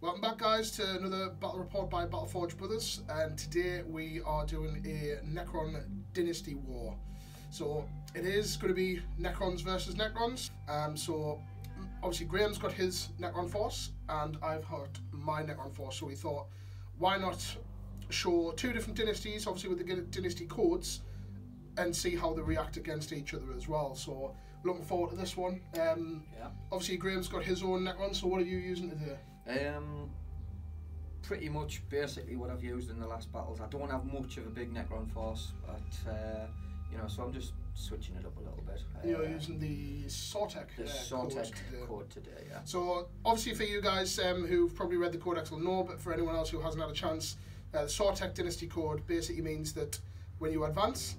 Welcome back, guys, to another battle report by Battleforge Brothers, and today we are doing a Necron Dynasty war. So it is going to be Necrons versus Necrons. So obviously Graham's got his Necron force and I've got my Necron force, so we thought, why not show two different dynasties, obviously with the dynasty codes, and see how they react against each other as well. So looking forward to this one. Obviously Graham's got his own Necron, so what are you using today? Pretty much basically what I've used in the last battles. I don't have much of a big Necron force, but you know, so I'm just switching it up a little bit. You're using the Sortek code today, yeah. So obviously for you guys who've probably read the codex will know, but for anyone else who hasn't had a chance, the Sortek Dynasty code basically means that when you advance,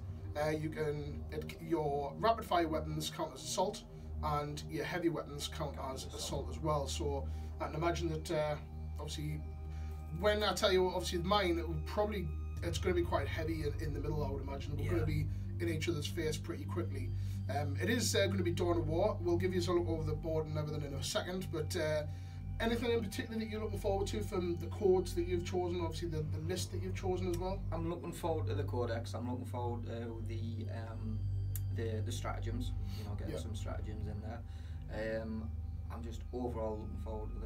your rapid fire weapons count as assault, and your heavy weapons count as assault as well. So I can imagine that obviously when I tell you obviously mine, it's going to be quite heavy in the middle. I would imagine we're going to be in each other's face pretty quickly. It is going to be Dawn of War. We'll give you a look over the board and everything in a second, but anything in particular that you're looking forward to from the codes that you've chosen, obviously the list that you've chosen as well? I'm looking forward to the codex. I'm looking forward to the stratagems, you know, getting some stratagems in there. I'm just overall looking forward to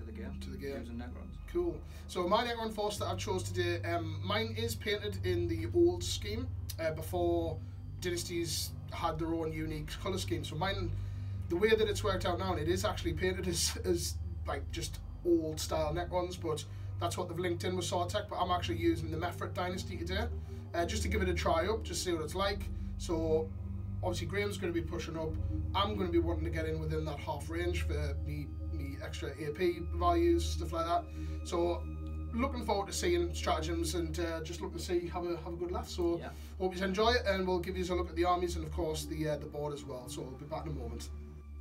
the game. Using Necrons. Cool. So my Necron force that I've chose today, mine is painted in the old scheme before dynasties had their own unique colour scheme. So mine, the way that it's worked out now, it is actually painted as like just old style Necrons, but that's what they've linked in with Sortek. But I'm actually using the Mefret Dynasty today, just to give it a try up, just see what it's like. So obviously Graham's going to be pushing up. I'm going to be wanting to get in within that half range for me extra AP values, stuff like that. So looking forward to seeing stratagems and just looking to see have a good laugh. So hope you enjoy it, and we'll give you a look at the armies and of course the board as well. So we'll be back in a moment.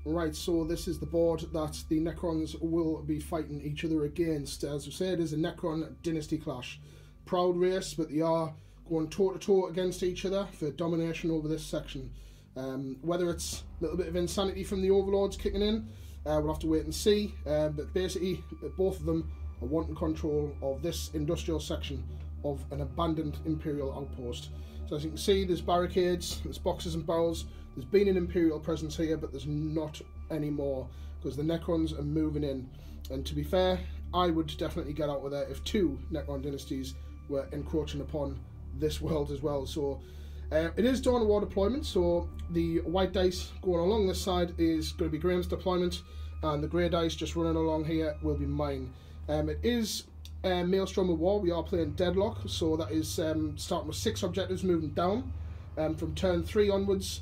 Right, so this is the board that the Necrons will be fighting each other against. As I said, it is a Necron Dynasty clash. Proud race, but they are going toe to toe against each other for domination over this section. Whether it's a little bit of insanity from the overlords kicking in, we'll have to wait and see, but basically both of them are wanting control of this industrial section of an abandoned Imperial outpost. So as you can see, there's barricades, there's boxes and barrels. There's been an Imperial presence here, but there's not anymore because the Necrons are moving in. And to be fair, I would definitely get out of there if two Necron dynasties were encroaching upon this world as well. So it is Dawn of War deployment, so the white dice going along this side is going to be Graham's deployment, and the grey dice just running along here will be mine. It is Maelstrom of War. We are playing Deadlock, so that is starting with 6 objectives moving down. From turn 3 onwards,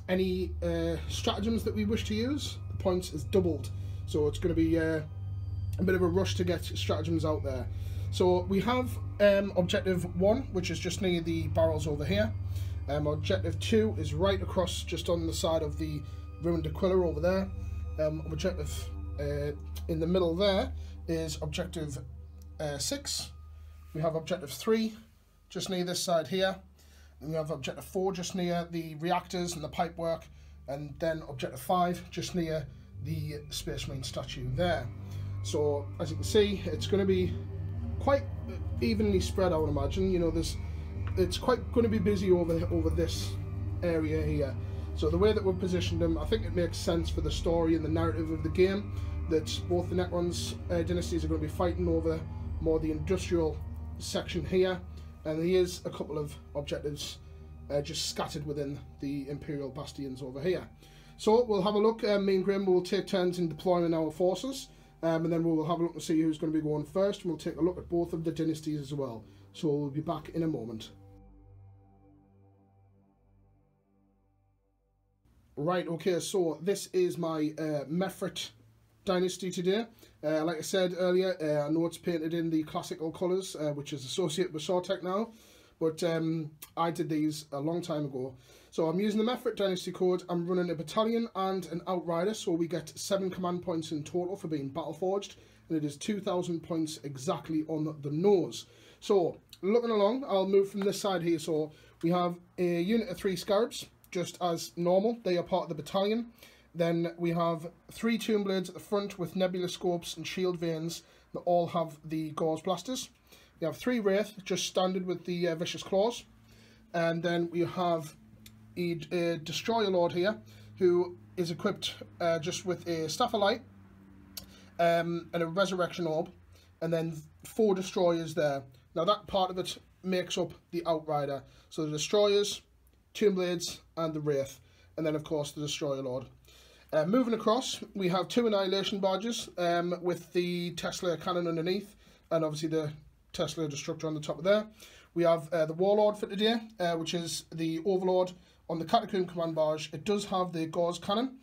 any stratagems that we wish to use, the points is doubled. So it's going to be a bit of a rush to get stratagems out there. So we have objective 1, which is just near the barrels over here. Objective 2 is right across, just on the side of the ruined Aquila over there. Objective in the middle there is objective 6. We have objective 3 just near this side here. And we have objective 4 just near the reactors and the pipework. And then objective 5 just near the Space Marine statue there. So as you can see, it's going to be quite evenly spread, I would imagine. You know, it's quite going to be busy over this area here. So the way that we've positioned them, I think it makes sense for the story and the narrative of the game that both the Necrons dynasties are going to be fighting over more the industrial section here, and there is a couple of objectives just scattered within the Imperial bastions over here. So we'll have a look. Me and Graham will take turns in deploying our forces, and then we'll have a look and see who's going to be going first, and we'll take a look at both of the dynasties as well. So we'll be back in a moment. Right, okay, so this is my Mefret Dynasty today. Like I said earlier, I know it's painted in the classical colours, which is associated with Sortek now, but I did these a long time ago. So I'm using the Mefret Dynasty code. I'm running a battalion and an outrider, so we get 7 command points in total for being battle forged, and it is 2,000 points exactly on the nose. So looking along, I'll move from this side here. So we have a unit of 3 Scarabs, just as normal. They are part of the battalion. Then we have 3 Tomb Blades at the front with nebula scopes and shield vanes, They all have the Gauze Blasters. We have 3 Wraith, just standard with the Vicious Claws. And then we have a Destroyer Lord here, who is equipped just with a Staff of Light and a Resurrection Orb, and then 4 Destroyers there. Now that part of it makes up the Outrider. So the Destroyers, Tomb Blades, and the Wraith. And then of course the Destroyer Lord. Moving across, we have 2 Annihilation Barges with the Tesla Cannon underneath, and obviously the Tesla Destructor on the top of there. We have the Warlord for today, which is the Overlord on the Catacomb Command Barge. It does have the Gauze Cannon.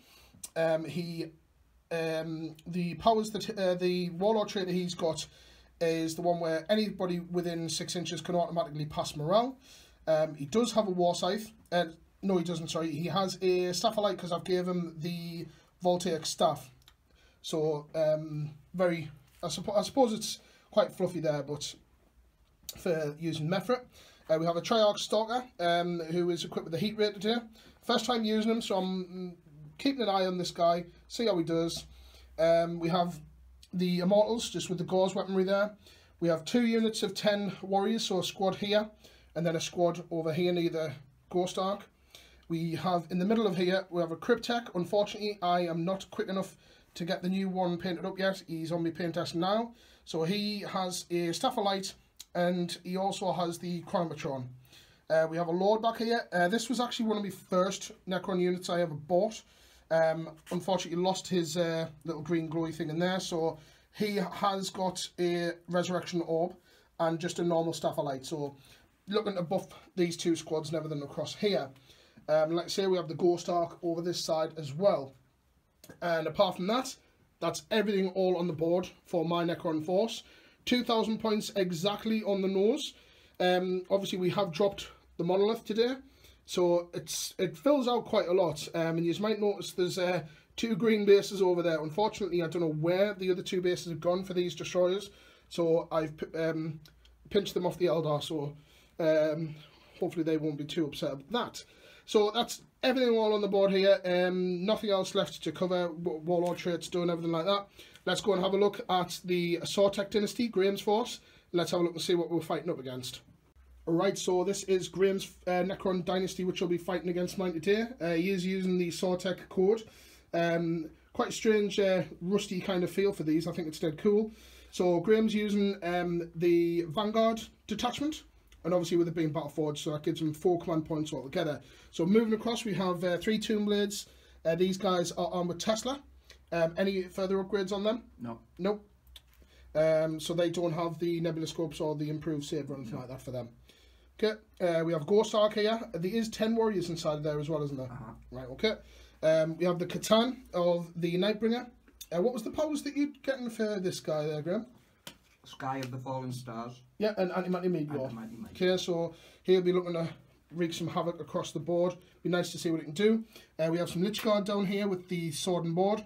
The powers that the Warlord trait that he's got is the one where anybody within 6 inches can automatically pass morale. He does have a War Scythe. No, he doesn't, sorry. He has a Staff of Light because I've gave him the Voltaic Staff. So, I suppose it's quite fluffy there, but for using Mephrit. We have a Triarch Stalker, who is equipped with the Heat Rate today. First time using him, so I'm keeping an eye on this guy, see how he does. We have the Immortals, just with the Gauze weaponry there. We have 2 units of 10 warriors, so a squad here, and then a squad over here near the Ghost Ark. We have, in the middle of here, we have a Cryptek. Unfortunately, I am not quick enough to get the new one painted up yet. He's on my paint test now. So he has a Staff of Light, and he also has the Chronometron. We have a Lord back here. This was actually one of my first Necron units I ever bought. Unfortunately, lost his little green glowy thing in there. So he has got a Resurrection Orb and just a normal Staff of Light. So looking to buff these 2 squads and everything across here. Like I say, we have the Ghost Ark over this side as well. And apart from that, that's everything all on the board for my Necron force. 2,000 points exactly on the nose. Obviously, we have dropped the Monolith today, so it fills out quite a lot. And you might notice there's 2 green bases over there. Unfortunately, I don't know where the other 2 bases have gone for these destroyers, so I've pinched them off the Eldar, so hopefully they won't be too upset about that. So that's everything all on the board here. Nothing else left to cover. Warlord traits done, everything like that. Let's go and have a look at the Sortek Dynasty, Graham's force. Let's have a look and see what we're fighting up against. Alright, so this is Graham's Ncron Dynasty, which will be fighting against mine today. He is using the Sortek code. Quite a strange, rusty kind of feel for these. I think it's dead cool. So Graham's using the Vanguard detachment. And obviously with it being battle forged, so that gives them 4 command points altogether. So moving across, we have 3 Tomb Blades. These guys are armed with Tesla. Any further upgrades on them? No. Nope. So they don't have the Nebula Scopes or the improved save or anything like that for them. Okay. We have Ghost Ark here. There is 10 warriors inside of there as well, isn't there? Right, okay. We have the Catan of the Nightbringer. What was the powers that you're getting for this guy there, Graham? Sky of the Fallen Stars. Yeah, and Antimatter Meteor. Okay, so he'll be looking to wreak some havoc across the board. Be nice to see what it can do. We have some Lich Guard down here with the sword and board.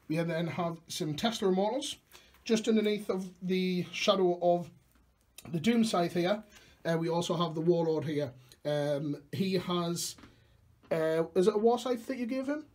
We then have some Tesla Immortals just underneath of the shadow of the Doom Scythe here. We also have the Warlord here. He has, is it a War Scythe that you gave him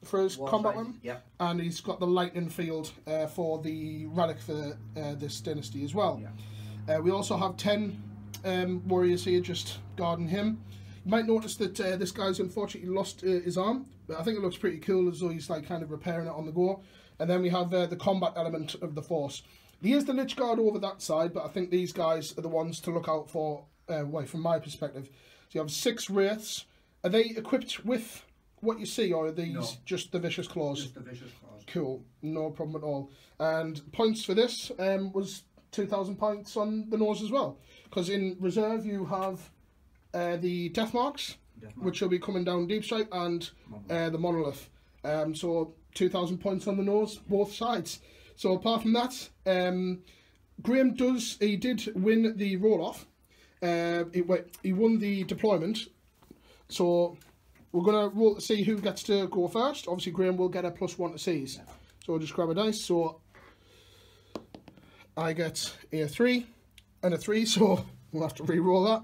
for his combat weapon? Yeah. And he's got the Lightning Field for the relic for this dynasty as well. Yeah. We also have 10 warriors here just guarding him. You might notice that this guy's unfortunately lost his arm, but I think it looks pretty cool as though he's like kind of repairing it on the go. And then we have the combat element of the force. Here's the Lich Guard over that side, but I think these guys are the ones to look out for, from my perspective. So you have 6 Wraiths. Are they equipped with what you see, or are these just the Vicious Claws? Just the Vicious Claws. Cool, no problem at all. And points for this was 2,000 points on the nose as well. Because in reserve you have the Death Marks, which will be coming down Deep Strike, and the Monolith. So 2,000 points on the nose, both sides. So apart from that, Graham did win the roll-off. He won the deployment. So we're going to roll to see who gets to go first. Obviously, Graham will get a +1 to seize. Yeah. So I'll just grab a dice. So I get a 3 and a 3, so we'll have to re-roll that.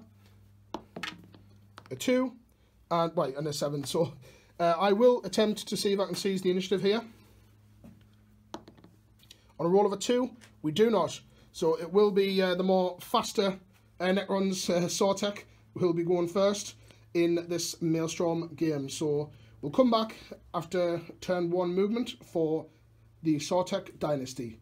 A 2 and a 7. So I will attempt to see if I can seize the initiative here. On a roll of a 2, We do not. So it will be the more faster Necrons Sortek will be going first in this Maelstrom game. So we'll come back after turn 1 movement for the Sortek Dynasty.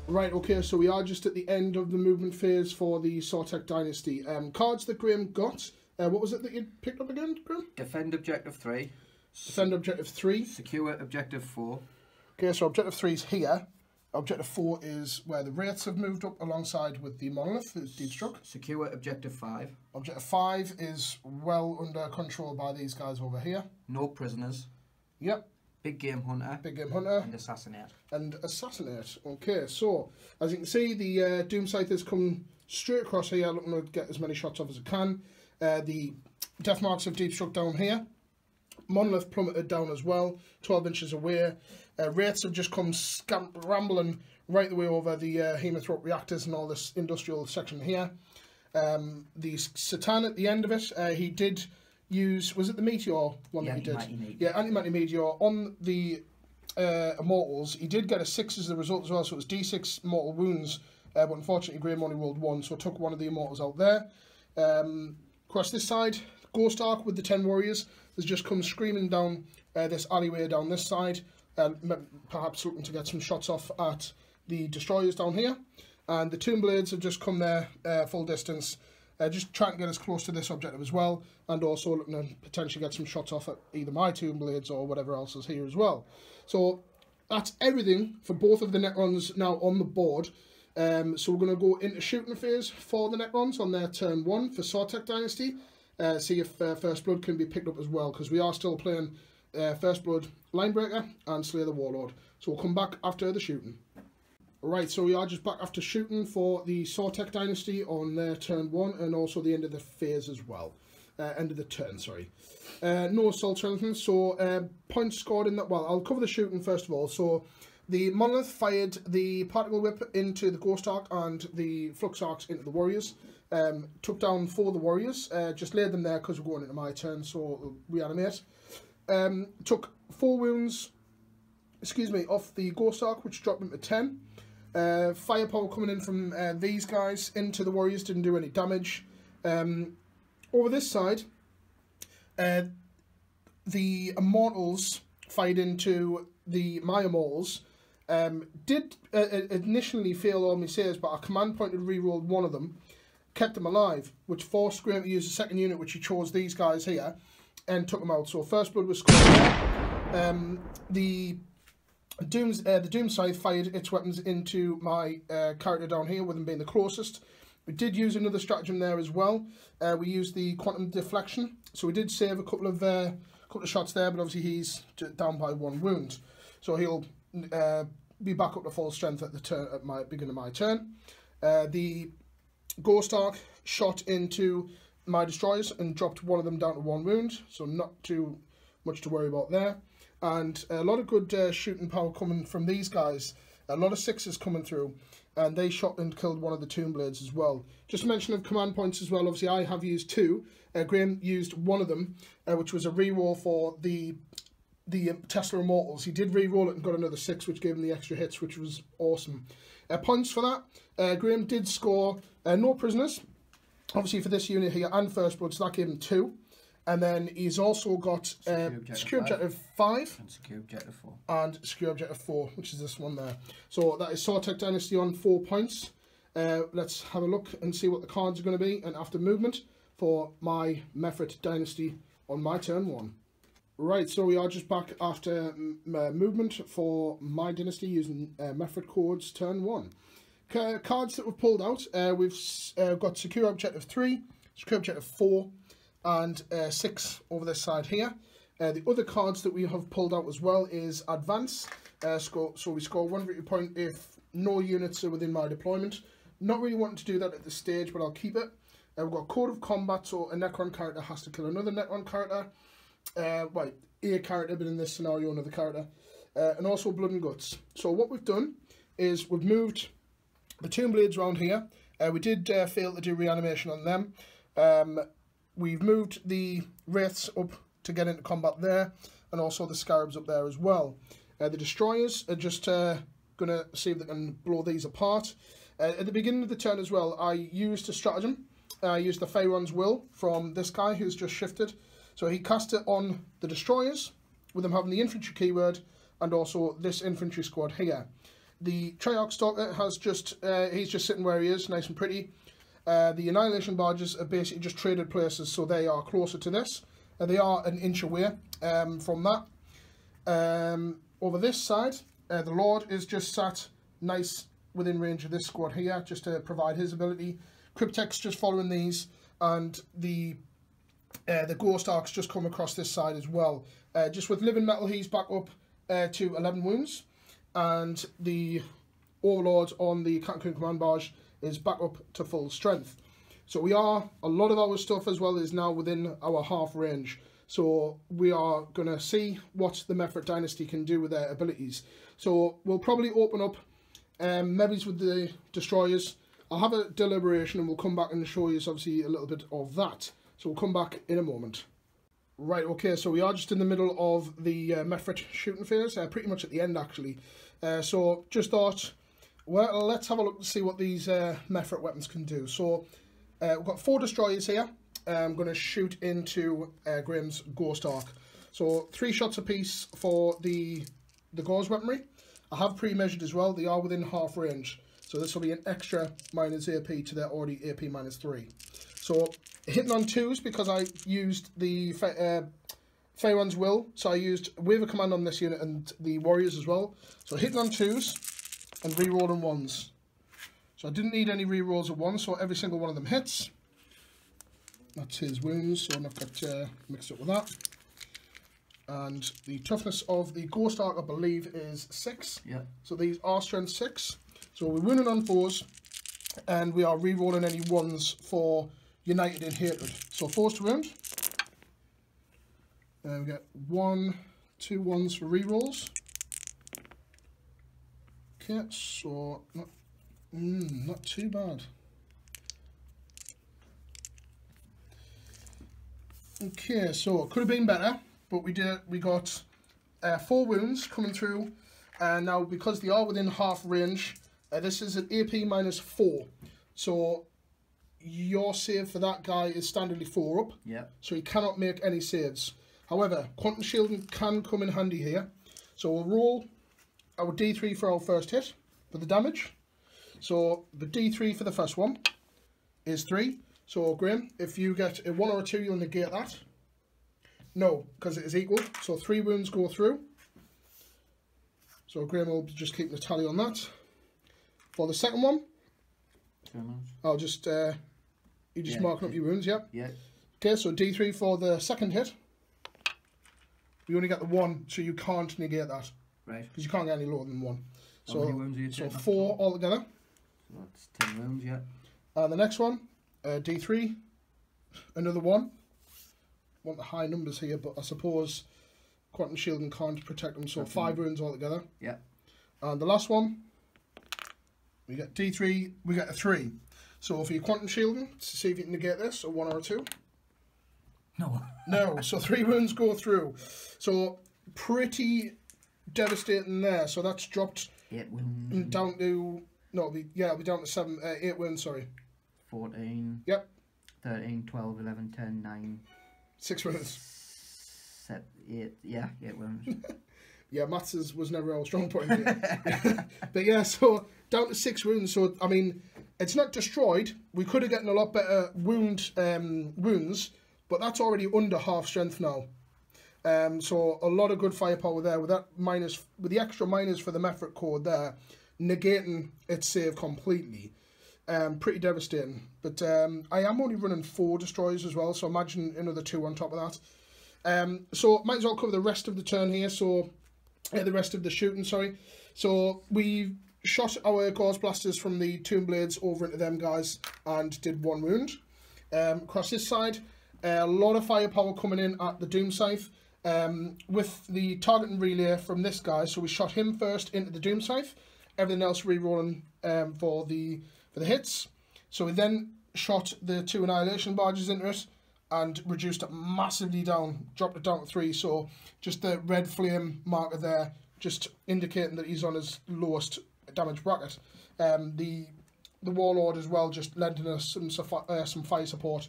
Right, okay, so we are just at the end of the movement phase for the Sortek Dynasty. Cards that Graham got, what was it that you picked up again, Graham? Defend Objective 3. Defend Objective 3. Secure Objective 4. Okay, so Objective 3 is here. Objective 4 is where the Wraiths have moved up alongside with the Monolith, who's deep struck. Secure Objective 5. Objective 5 is well under control by these guys over here. No prisoners. Yep. Big Game Hunter. Big Game Hunter. And Assassinate. And Assassinate. Okay, so as you can see, the Doom Scythers come straight across here, looking to get as many shots off as it can. The Death Marks have deep struck down here. Monolith plummeted down as well, 12 inches away. Wraiths have just come rambling right the way over the Hemothrop reactors and all this industrial section here. The Satan at the end of it, he did use, was it the Meteor one that he did? Yeah, Anti-Mighty Meteor on the Immortals. He did get a 6 as the result as well, so it was D6 mortal wounds, but unfortunately Graham only rolled 1, so I took one of the Immortals out there. Across this side, Ghost Ark with the 10 warriors has just come screaming down this alleyway down this side, perhaps looking to get some shots off at the destroyers down here. And the Tomb Blades have just come there full distance, just trying to get as close to this objective as well, and also looking to potentially get some shots off at either my Tomb Blades or whatever else is here as well. So that's everything for both of the Necrons now on the board. So we're going to go into shooting phase for the Necrons on their turn 1 for Sortek Dynasty. See if First Blood can be picked up as well, because we are still playing First Blood, Linebreaker and Slay the Warlord. So we'll come back after the shooting. Right, so we are just back after shooting for the Sortek Dynasty on their turn 1 and also the end of the phase as well. End of the turn, sorry. No assault or anything, so points scored in that. Well, I'll cover the shooting first of all. So the Monolith fired the Particle Whip into the Ghost Ark and the Flux Arcs into the Warriors. Took down 4 of the Warriors, just laid them there because we're going into my turn, so reanimate. Took 4 wounds, off the Ghost Ark, which dropped them to 10. Firepower coming in from these guys into the Warriors, didn't do any damage. Over this side, the Immortals fired into my Immortals. Did initially fail all my saves, but a command point had re-rolled one of them, kept them alive, which forced Graham to use a second unit, which he chose these guys here, and took them out. So First Blood was scored there. The The Doom Scythe fired its weapons into my character down here, with him being the closest. We did use another stratagem there as well. We used the quantum deflection, so we did save a couple of shots there, but obviously he's down by 1 wound, so he'll be back up to full strength at the beginning of my turn. The Ghost Ark shot into my destroyers and dropped one of them down to 1 wound, so not too much to worry about there. And a lot of good shooting power coming from these guys. A lot of 6s coming through, and they shot and killed one of the Tomb Blades as well. Just a mention of command points as well. Obviously, I have used 2. Graham used one of them, which was a reroll for the Tesla Immortals. He did re-roll it and got another 6, which gave him the extra hits, which was awesome. Points for that, Graham did score no prisoners, obviously for this unit here, and First Blood, so that gave him 2. And then he's also got Secure Objective 5. And Secure Objective 4. And Secure Objective 4, which is this one there. So that is Sartek Dynasty on 4 points. Let's have a look and see what the cards are going to be, and after movement for my Mefrit Dynasty on my turn 1. Right, so we are just back after movement for my dynasty using Mefrit codes turn 1. Cards that we've pulled out, we've got Secure Objective 3, Secure Objective 4, and 6 over this side here. The other cards that we have pulled out as well is Advance, so we score 1 victory point if no units are within my deployment. Not really wanting to do that at this stage, but I'll keep it. We've got Code of Combat, so a Necron character has to kill another Necron character. Well, a character, but in this scenario another character. And also Blood and Guts. So what we've done is we've moved the Tomb Blades around here. We did fail to do reanimation on them. We've moved the Wraiths up to get into combat there, and also the Scarabs up there as well. The Destroyers are just going to see if they can blow these apart. At the beginning of the turn as well, I used a stratagem. I used the Pharaoh's Will from this guy who's just shifted. So he cast it on the Destroyers, with them having the infantry keyword, and also this infantry squad here. The Triarch Stalker has just, he's just sitting where he is, nice and pretty. The Annihilation Barges are basically just traded places, so they are closer to this. They are an inch away from that. Over this side, the Lord is just sat nice within range of this squad here, just to provide his ability. Cryptex just following these, and the Ghost Arks just come across this side as well. Just with Living Metal, he's back up to 11 wounds, and the Overlord on the Captain Command Barge is back up to full strength. So a lot of our stuff as well is now within our half range. So we are going to see what the Mefrit Dynasty can do with their abilities. So we'll probably open up maybe with the Destroyers. I'll have a deliberation and we'll come back and show you obviously a little bit of that. So we'll come back in a moment. Right, okay, so we are just in the middle of the Mefrit shooting phase, pretty much at the end actually. So just thought, well, let's have a look to see what these Mefrit weapons can do. So we've got 4 Destroyers here. I'm going to shoot into Graham's Ghost Ark. So 3 shots apiece for the Gauze weaponry. I have pre-measured as well, they are within half range. So this will be an extra minus AP to their already AP minus 3. So hitting on 2s because I used the Pharaoh's Will. So I used Wave of Command on this unit and the Warriors as well. So hitting on 2s and rerolling 1s. So I didn't need any rerolls of 1s, so every single one of them hits. That's his wounds, so I'm not got mixed up with that. And the toughness of the Ghost Ark, I believe, is 6. Yeah. So these are strength 6. So we're winning on 4s, and we are re-rolling any 1s for United in Hatred. So 4s to wound. We get 1, 2 1s for re-rolls. Okay, so not too bad. Okay, so it could have been better, but we got 4 wounds coming through, and now because they are within half range, this is an AP minus 4. So your save for that guy is standardly 4 up. Yeah. So he cannot make any saves. However, Quantum Shielding can come in handy here. So we'll roll our D3 for our first hit for the damage. So the D3 for the first one is 3. So Graham, if you get a 1 or a 2, you'll negate that. No, because it is equal. So 3 wounds go through. So Graham will be just keeping a tally on that. For the second one, 2 wounds. I'll just you just marking up your wounds, yeah. Yeah. Okay, so D3 for the second hit. You only get the 1, so you can't negate that. Right. Because you can't get any lower than 1. How many wounds are you so taking? 4 altogether. So that's 10 wounds, yeah. And the next one, D3, another 1. Want the high numbers here, but I suppose Quantum Shielding can't protect them, so 5 wounds altogether. Yeah. And the last one, we get D3, we get a 3. So for your Quantum Shielding, to see if you can negate this, a 1 or a 2. No. No, so 3 wounds go through. So pretty devastating there. So that's dropped 8 wounds. Down to, no, it'll be down to 8 wounds, sorry. 14. Yep. 13, 12, 11, 10, 9. 6 wounds. 7, 8, yeah, 8 wounds. Yeah, maths was never our strong point here. But yeah, so down to 6 wounds. So, I mean, it's not destroyed. We could have gotten a lot better wounds, but that's already under half strength now. So a lot of good firepower there with that minus, with the extra minus for the Mefrit code there, negating its save completely. Pretty devastating. But I am only running 4 destroyers as well, so imagine another 2 on top of that. So might as well cover the rest of the turn here. So the rest of the shooting, sorry. So we shot our Gauze Blasters from the Tomb Blades over into them guys and did 1 wound. Across this side, a lot of firepower coming in at the Doom Scythe. With the targeting relay from this guy, so we shot him first into the Doom Scythe, everything else re-rolling for the hits. So we then shot the 2 Annihilation Barges into it and reduced it massively down, dropped it down to 3. So just the red flame marker there, just indicating that he's on his lowest damage bracket. The Warlord as well, just lending us some fire support.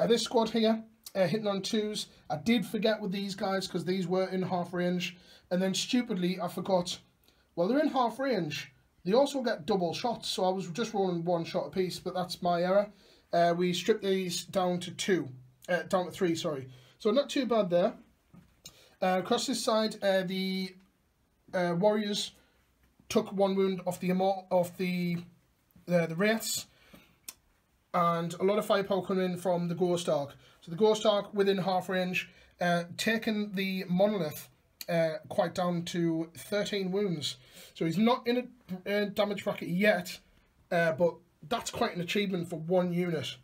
This squad here, hitting on 2s. I did forget with these guys because these were in half range, and then stupidly I forgot, well, they're in half range, they also get double shots, so I was just rolling 1 shot apiece, but that's my error. We stripped these down to 3, sorry. So not too bad there. Across this side, the Warriors took 1 wound off the Wraiths, and a lot of firepower coming in from the Ghost Ark. So the Ghost Ark within half range, taking the Monolith quite down to 13 wounds. So he's not in a damage bracket yet, but that's quite an achievement for 1 unit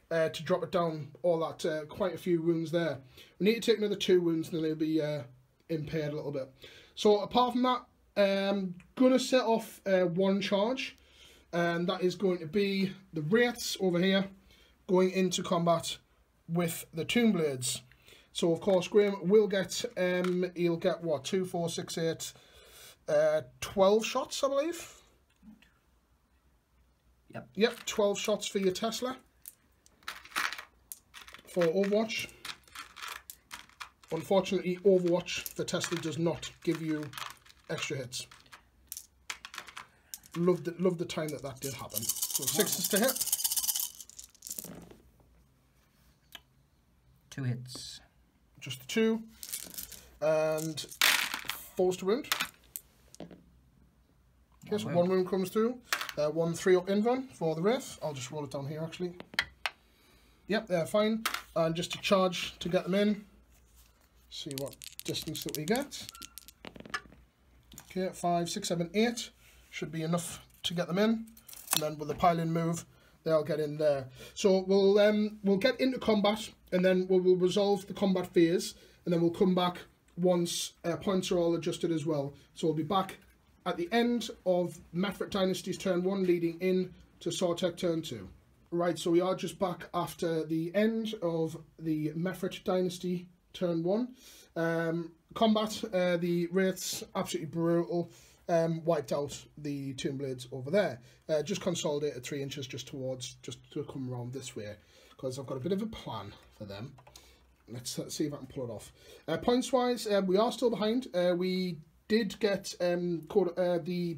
to drop it down all that, quite a few wounds there. We need to take another 2 wounds and then he'll be impaired a little bit. So apart from that, gonna set off 1 charge, and that is going to be the Wraiths over here going into combat with the Tomb Blades. So of course Graham will get, he'll get what, 2, 4, 6, 8, 12 shots, I believe. Yep, 12 shots for your Tesla for Overwatch. Unfortunately, Overwatch, the Tesla does not give you extra hits. Love the time that did happen. So 6s to hit. 2 hits. Just the 2. And 4s to wound. Okay, so 1 wound comes through. 1 3-up Ncron for the Wraith. I'll just roll it down here actually. Yep, they're fine. And just to charge to get them in. See what distance that we get. Okay, 5, 6, 7, 8. Should be enough to get them in, and then with the pile-in move, they'll get in there. So we'll get into combat, and then we'll resolve the combat phase, and then we'll come back once points are all adjusted as well. So we'll be back at the end of Mefrit Dynasties turn 1, leading in to Sortek turn 2. Right, so we are just back after the end of the Mefrit Dynasty turn 1. Combat, the Wraiths, absolutely brutal. Wiped out the Tomb Blades over there. Just consolidated 3 inches just to come around this way, because I've got a bit of a plan for them. Let's see if I can pull it off. Points wise, we are still behind. We did get the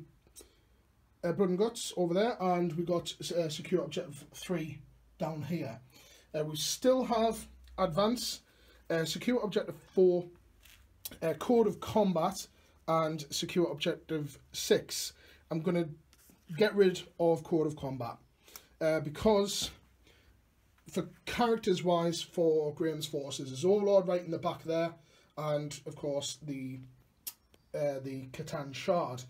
Blood and Guts over there, and we got Secure Objective 3 down here. We still have Advance, Secure Objective 4, Code of Combat, and secure objective 6. I'm going to get rid of Code of Combat because for characters wise for Graham's forces, there's Overlord right in the back there, and of course the Catan Shard.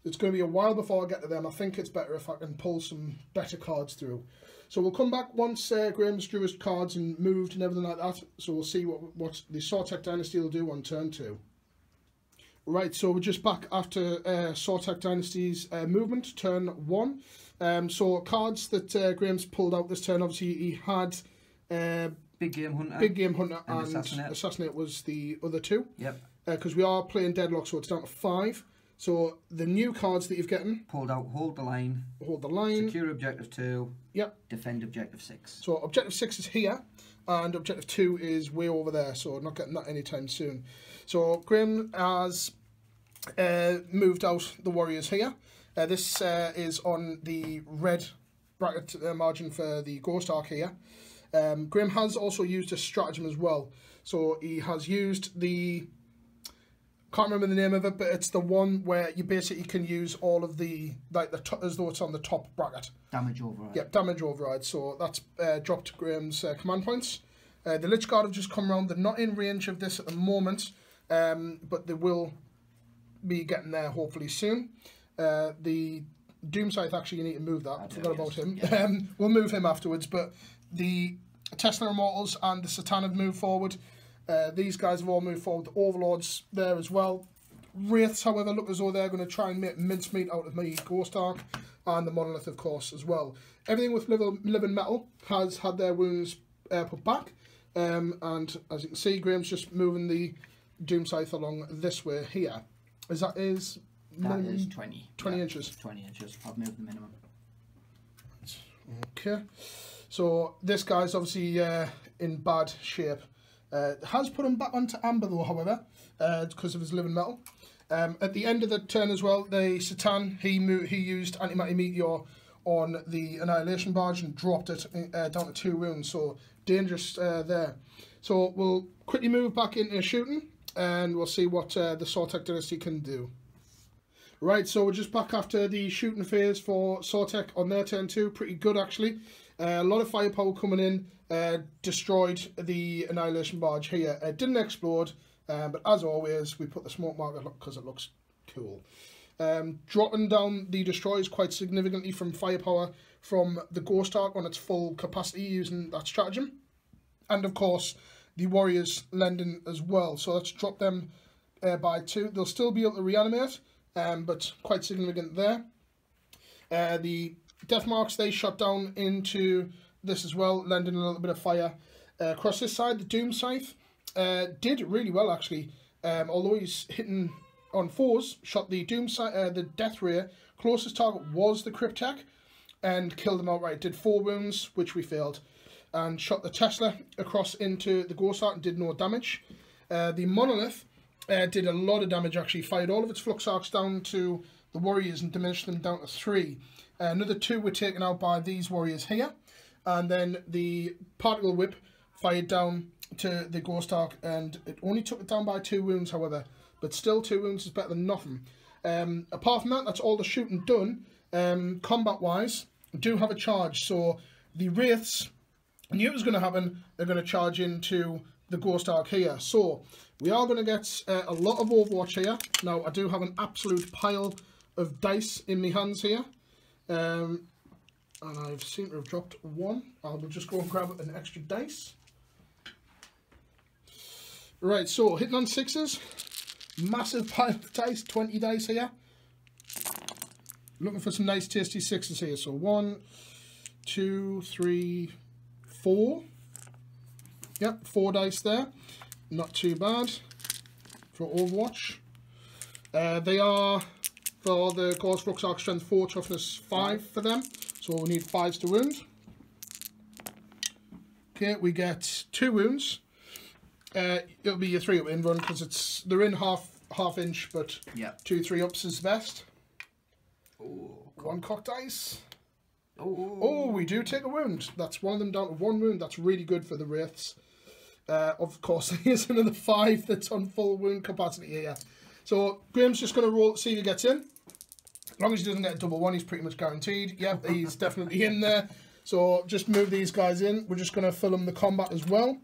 It's going to be a while before I get to them. I think it's better if I can pull some better cards through. So we'll come back once Graham's drew his cards and moved and everything like that. So we'll see what the Sortek Dynasty will do on turn 2. Right, so we're just back after Sortek Dynasty's movement, turn 1. So cards that Graham's pulled out this turn, obviously he had Big Game Hunter. Big Game Hunter and Assassinate was the other 2. Yep. Because we are playing Deadlock, so it's down to 5. So the new cards that you've gotten. Pulled out Hold the Line. Hold the Line. Secure Objective 2. Yep. Defend Objective 6. So Objective 6 is here, and Objective 2 is way over there, so not getting that anytime soon. So Graham has moved out the Warriors here. This is on the red bracket margin for the Ghost Arc here. Graham has also used a stratagem as well. So he has used the... Can't remember the name of it, but it's the one where you basically can use all of the, as though it's on the top bracket. Damage override. Yep, damage override. So that's dropped Graham's command points. The Lich Guard have just come around. They're not in range of this at the moment, but they will be getting there hopefully soon. The Doom Scythe, actually, you need to move that. I forgot about him. Yeah. We'll move him afterwards, but the Tesla Immortals and the Satan have moved forward. These guys have all moved forward. The Overlords there as well. Wraiths, however, look as though they're going to try and make mincemeat out of my Ghost Arc, and the Monolith, of course, as well. Everything with living metal has had their wounds put back, and as you can see, Graham's just moving the Doom Scythe along this way here. That is 20. 20 inches. 20 inches. I've moved the minimum. Okay. So this guy's obviously in bad shape. Has put him back onto Amber though, however, because of his living metal. At the end of the turn as well, the Satan, he used Antimatter Meteor on the Annihilation Barge and dropped it down to 2 wounds, so dangerous there. So we'll quickly move back into shooting, and we'll see what the Sortek Dynasty can do. Right, so we're just back after the shooting phase for Sortek on their turn 2. Pretty good, actually. A lot of firepower coming in. Destroyed the Annihilation Barge here. It didn't explode, but as always, we put the smoke marker because it looks cool. Dropping down the destroyers quite significantly from firepower from the Ghost Arc on its full capacity using that stratagem. And of course, the Warriors lending as well. So let's drop them by 2. They'll still be able to reanimate, but quite significant there. The Death Marks, they shot down into this as well, lending a little bit of fire. Across this side, the Doom Scythe did really well, actually. Although he's hitting on 4s, shot the Doom Scythe, the Death Ray. Closest target was the Cryptek, and killed him outright. Did 4 wounds, which we failed. And shot the Tesla across into the Ghost Arc and did no damage. The Monolith did a lot of damage, actually. Fired all of its Flux Arcs down to the Warriors and diminished them down to 3. Another 2 were taken out by these Warriors here. And then the Particle Whip fired down to the Ghost Arc, and it only took it down by 2 wounds, however. But still, 2 wounds is better than nothing. Apart from that, that's all the shooting done. Combat-wise, we do have a charge. So the Wraiths, knew it was going to happen. They're going to charge into the Ghost Arc here. So we are going to get a lot of Overwatch here. Now, I do have an absolute pile of dice in my hands here. And I seem to have dropped 1. I will just go and grab an extra dice. Right, so hitting on 6s. Massive pile of dice, 20 dice here. Looking for some nice tasty 6s here. So 1, 2, 3, 4. Yep, 4 dice there. Not too bad for Overwatch. They are, for the Ghost Flux Arc, Strength 4, Toughness 5 for them. So we need 5s to wound. Okay, we get 2 wounds. It'll be a 3-up in run because they're in half inch, but yep. 2 3-ups is best. Ooh, 1 cocked dice. Oh, we do take a wound. That's one of them down to 1 wound. That's really good for the Wraiths. Of course, here's another 5 that's on full wound capacity here. So Graham's just going to roll, see if he gets in. As long as he doesn't get a double one, he's pretty much guaranteed. Yep, he's definitely in there. So just move these guys in. We're just going to film the combat as well.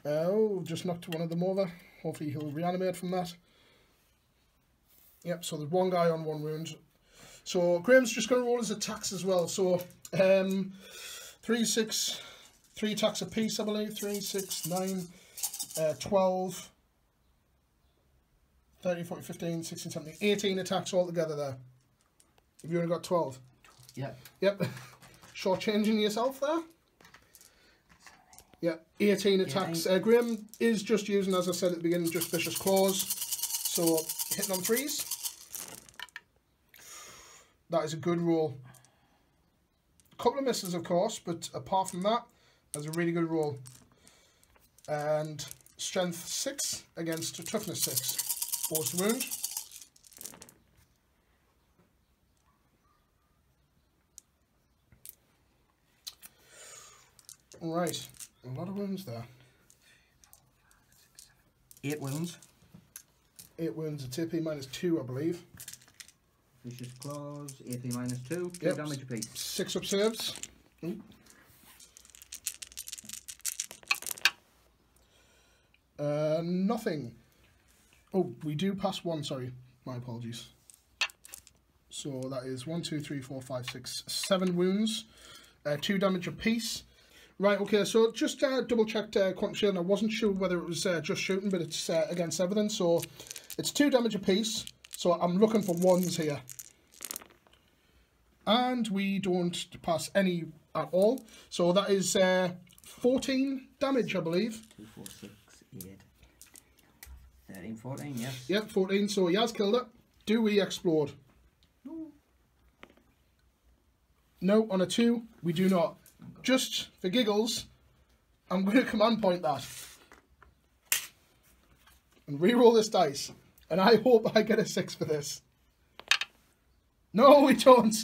Oh, just knocked one of them over. Hopefully he'll reanimate from that. Yep, so there's one guy on 1 wound. So Graham's just going to roll his attacks as well. So 3, 6, 3 attacks apiece, I believe. 3, 6, 9, 12, 13, 14, 15, 16, 17, 18 attacks altogether there. Have you only got 12? Yeah. Yep. Short-changing yourself there. Yeah, 18 attacks. Graham is just using, as I said at the beginning, just Vicious Claws. So, hitting on 3s. That is a good roll. A couple of misses, of course, but apart from that, that's a really good roll. And Strength 6 against Toughness 6. Force wound. Right, a lot of wounds there. 8 wounds. 8 wounds, it's AP -2, I believe. Vicious Claws, AP -2, 2 damage apiece. 6 upserves. Nothing. Oh, we do pass 1, sorry. My apologies. So that is 1, 2, 3, 4, 5, 6, 7 wounds. 2 damage apiece. Right, okay, so just double checked Quantum Shield. I wasn't sure whether it was just shooting, but it's against everything. So it's 2 damage apiece. So I'm looking for 1s here. And we don't pass any at all. So that is 14 damage, I believe. 2, 4, 6, 8, 13, 14, yes. Yep, 14. So he has killed it. Do we explode? No. No, on a 2, we do not. Just for giggles, I'm going to command point that. And re-roll this dice. And I hope I get a 6 for this. No, we don't.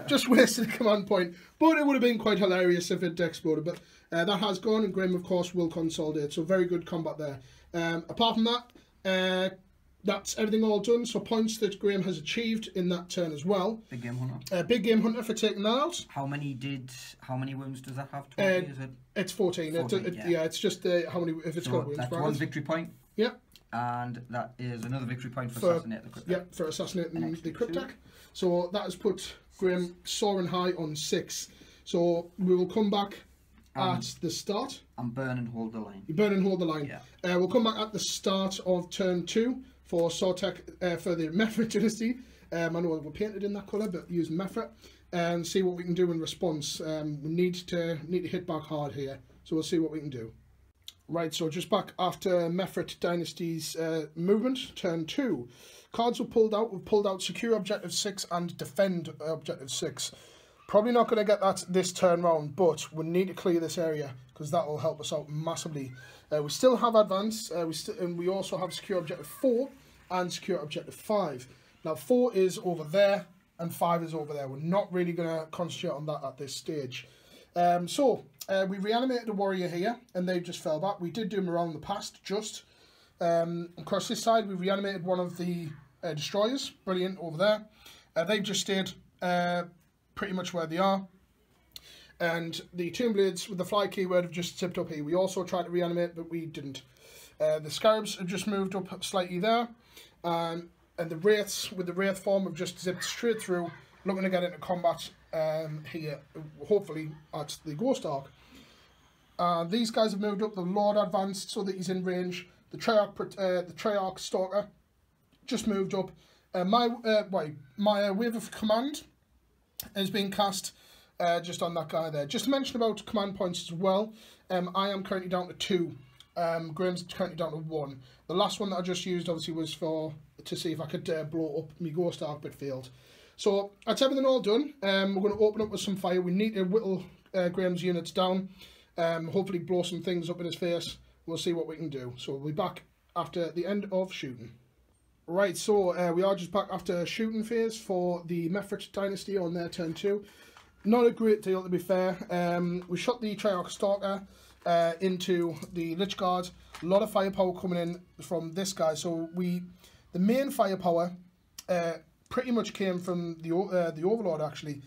Just wasted a command point. But it would have been quite hilarious if it exploded. But that has gone, and Graham, of course, will consolidate. So very good combat there. Apart from that, that's everything all done. So points that Graham has achieved in that turn as well. Big Game Hunter. Big Game Hunter for taking that out. How many wounds does that have? 20, is it? It's 14. 14 yeah, it's just how many, if it's got wounds. That's 1 victory point. Yep. And that is another victory point for assassinating the Cryptek. Yep, for assassinating the Cryptek. So that has put Graham soaring high on 6. So we will come back at the start. And burn and hold the line. You burn and hold the line. Yeah. We'll come back at the start of turn 2 for Sortek for the Mefret Dynasty. I know we're painted in that colour, but use Mefret and see what we can do in response. We need to hit back hard here, so we'll see what we can do. Right, so just back after Mefret Dynasties movement, turn 2. Cards were pulled out. We've pulled out Secure Objective 6 and Defend Objective 6. Probably not going to get that this turn round, but we need to clear this area because that will help us out massively. We still have Advance, and we also have Secure Objective 4 and Secure Objective 5. Now 4 is over there and 5 is over there. We're not really going to concentrate on that at this stage. We reanimated a warrior here and they just fell back. We did do them around the past just. Across this side we reanimated one of the destroyers. Brilliant over there. They've just stayed pretty much where they are. And the Tomb Blades with the fly keyword have just zipped up here. We also tried to reanimate, but we didn't. The Scarabs have just moved up slightly there. And the Wraiths with the Wraith form have just zipped straight through, looking to get into combat here, hopefully at the Ghost Ark. These guys have moved up. The Lord advanced so that he's in range. The Treyarch Stalker just moved up. My Wave of Command has been cast just on that guy there. Just to mention about command points as well, I am currently down to 2. Graham's currently down to 1. The last one that I just used obviously was to see if I could blow up my Ghost Ark bit failed. So that's everything all done. We're going to open up with some fire. We need to whittle Graham's units down. Hopefully blow some things up in his face. We'll see what we can do. So we'll be back after the end of shooting. Right, so we are just back after shooting phase for the Mefret Dynasty on their turn 2. Not a great deal, to be fair. We shot the Treyarch Stalker into the Lich Guard. A lot of firepower coming in from this guy. So we The main firepower pretty much came from the Overlord, actually.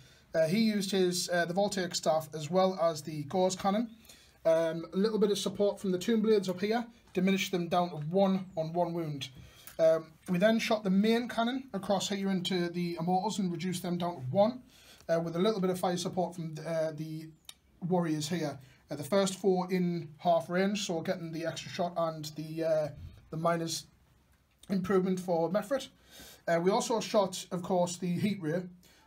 He used his the Voltaic Staff as well as the Gauze Cannon. A little bit of support from the Tomb Blades up here, diminished them down to 1 on 1 wound. We then shot the main cannon across here into the Immortals and reduced them down to 1, with a little bit of fire support from the Warriors here. The first 4 in half range, so getting the extra shot and the minus improvement for Mefrit. We also shot, of course, the Heat Ray,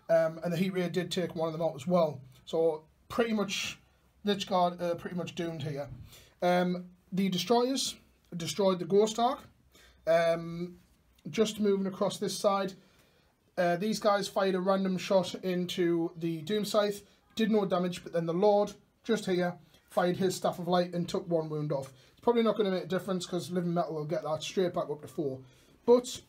and the Heat Ray did take one of them out as well. So pretty much Lich Guard pretty much doomed here. The Destroyers destroyed the Ghost Ark. Just moving across this side, these guys fired a random shot into the Doom Scythe, did no damage, but then the Lord, just here, fired his Staff of Light and took 1 wound off. It's probably not going to make a difference because Living Metal will get that straight back up to 4, but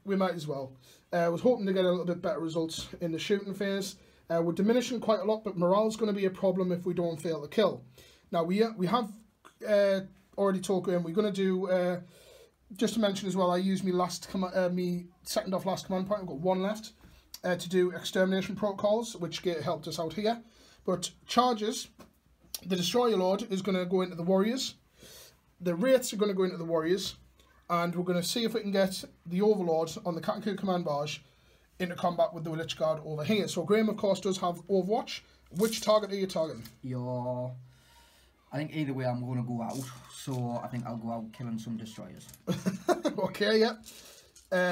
we might as well. I was hoping to get a little bit better results in the shooting phase. We're diminishing quite a lot, but morale's going to be a problem if we don't fail to kill. Now, we have already told Graham we're going to do, just to mention as well, I used me second off last command point. I've got 1 left to do extermination protocols, which helped us out here. But charges, the Destroyer Lord is going to go into the Warriors. The Wraiths are going to go into the Warriors. And we're going to see if we can get the Overlord on the Katakoo Command Barrage into combat with the Lich Guard over here. So Graham, of course, does have Overwatch. Which target are you targeting? I think either way I'm going to go out. So I think I'll go out killing some Destroyers. Okay, yeah.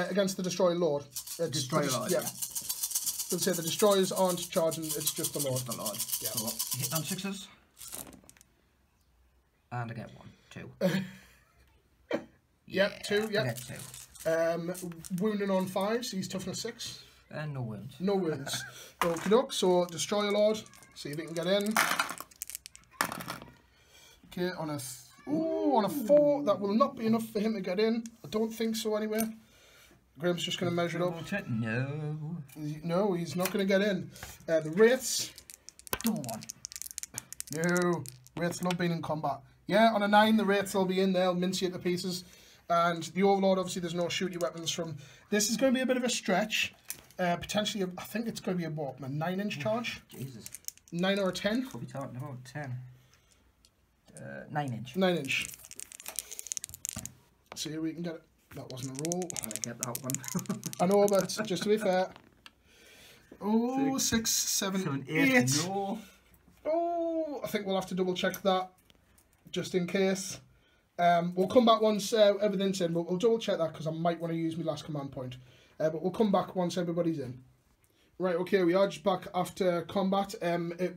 Against the Destroyer Lord. Destroyer Lord, yeah. So say the Destroyers aren't charging, it's just the Lord. Just the Lord. Yeah. So hit on 6s. And I get 1, 2. Yep, 2, yep. I get 2. Wounding on 5s, he's toughness 6. No wounds. No wounds. Okie doke, so Destroyer Lord, see if he can get in. Okay, on a on a 4, that will not be enough for him to get in. I don't think so anyway. Graham's just going to measure it up. No. No, he's not going to get in. The Wraiths. Go on. No, Wraiths love being in combat. Yeah, on a 9, the Wraiths will be in there, they'll mince you to pieces. And the Overlord, obviously, there's no shooty weapons from. This is going to be a bit of a stretch. Potentially, I think it's going to be a 9-inch charge. Jesus. 9 or a 10? Could be talking about 10. 9-inch. 9-inch. See if we can get it. That wasn't a roll. I get that one. I know, but just to be fair. Oh, 6, 7, 8. No. Oh, I think we'll have to double check that, just in case. We'll come back once everything's in, but we'll double check that because I might want to use my last command point. But we'll come back once everybody's in. Right, okay, we are just back after combat. It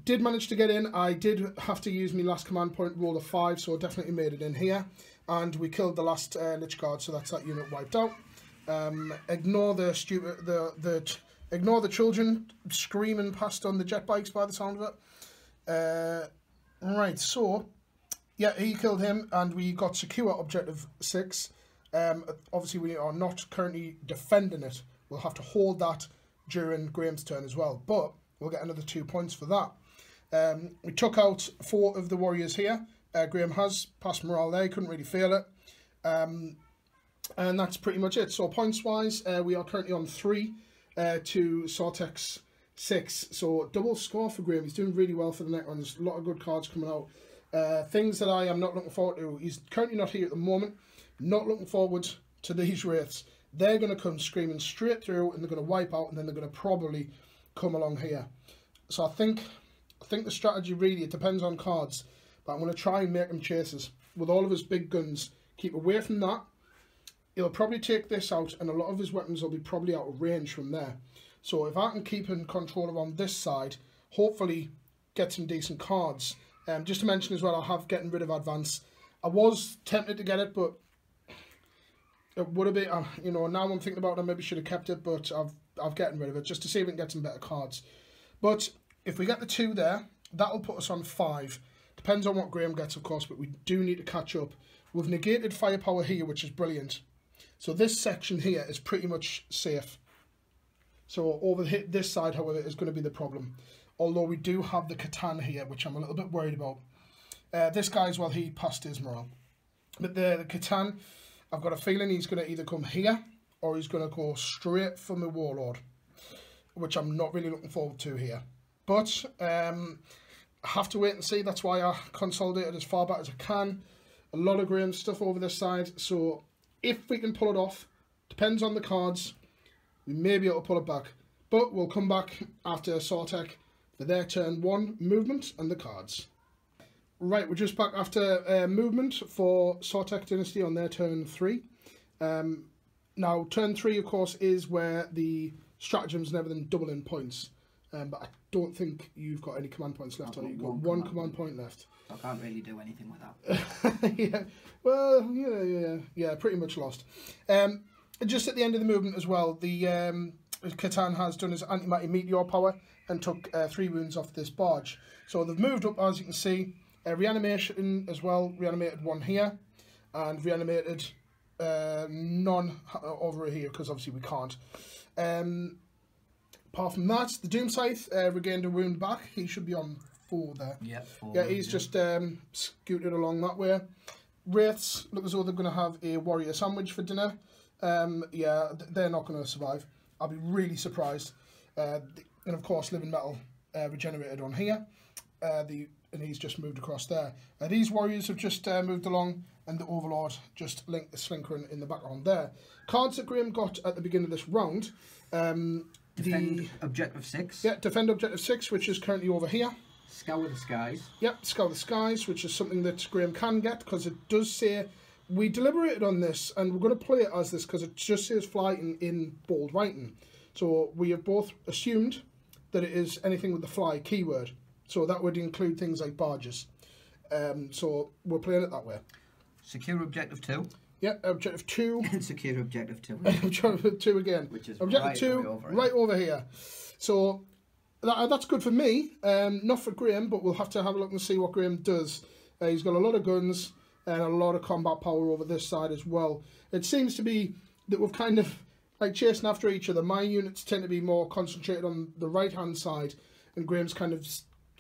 did manage to get in. I did have to use my last command point, roll a 5, so I definitely made it in here. And we killed the last Lich Guard, so that's that unit wiped out. Ignore the stupid, ignore the children screaming past on the jet bikes by the sound of it. Right, so yeah, he killed him, and we got secure objective 6. Obviously, we are not currently defending it. We'll have to hold that during Graham's turn as well, but we'll get another 2 points for that. We took out 4 of the Warriors here. Graham has passed morale there, he couldn't really fail it. And that's pretty much it. So points-wise, we are currently on 3 to Sortex 6. So double score for Graham. He's doing really well for the Necrons. A lot of good cards coming out. Things that I am not looking forward to. He's currently not here at the moment. Not looking forward to these Wraiths. They're going to come screaming straight through, and they're going to wipe out, and then they're going to probably come along here. So I think the strategy really, it depends on cards. But I'm going to try and make him chasers with all of his big guns. Keep away from that. He'll probably take this out, and a lot of his weapons will be probably out of range from there. So if I can keep in control of on this side, hopefully get some decent cards. Just to mention as well, I have getting rid of advance. I was tempted to get it, but it would have been, you know, now I'm thinking about it, I maybe should have kept it, but I've getting rid of it just to see if we can get some better cards. But if we get the 2 there, that'll put us on 5. Depends on what Graham gets, of course, but we do need to catch up. We've negated firepower here, which is brilliant. So this section here is pretty much safe. So over this side, however, is going to be the problem. Although we do have the Catan here, which I'm a little bit worried about. This guy as well, he passed his morale. But the Catan, I've got a feeling he's going to either come here or he's going to go straight for my Warlord, which I'm not really looking forward to here. But I have to wait and see. That's why I consolidated as far back as I can. A lot of Graham stuff over this side. So if we can pull it off, depends on the cards, we may be able to pull it back. But we'll come back after Sortek for their turn 1 movement and the cards. Right, we're just back after movement for Sortek Dynasty on their turn 3. Now, turn 3, of course, is where the stratagems and everything double in points. But I don't think you've got any command points left on it. You've got one command point left. I can't really do anything with that. Yeah, well, yeah, pretty much lost. Just at the end of the movement as well, the Catan has done his anti-mighty meteor power and took 3 wounds off this barge. So they've moved up, as you can see. Reanimation as well, reanimated 1 here, and reanimated none over here, because obviously we can't. Apart from that, the Doom Scythe regained a wound back. He should be on 4 there. Yep, 4. Yeah, he's just scooted along that way. Wraiths look as though they're going to have a warrior sandwich for dinner. Yeah, they're not going to survive. I'll be really surprised. And of course, Living Metal regenerated on here. And he's just moved across there. These warriors have just moved along, and the Overlord just linked the Slinkering in the background there. Cards that Graham got at the beginning of this round. Defend Objective 6. Yeah, Defend Objective 6, which is currently over here. Scour the Skies. Yep, Scour the Skies, which is something that Graham can get, because it does say, we deliberated on this, and we're going to play it as this, because it just says flying in bold writing. So we have both assumed that it is anything with the fly keyword. So that would include things like barges. So we're playing it that way. Secure Objective 2. Yeah, Objective 2. And Secure Objective 2. Objective 2 again. Which is Objective 2, right over here. So that's good for me. Not for Graham, but we'll have to have a look and see what Graham does. He's got a lot of guns and a lot of combat power over this side as well. It seems to be that we've kind of like chasing after each other. My units tend to be more concentrated on the right-hand side, and Graham's kind of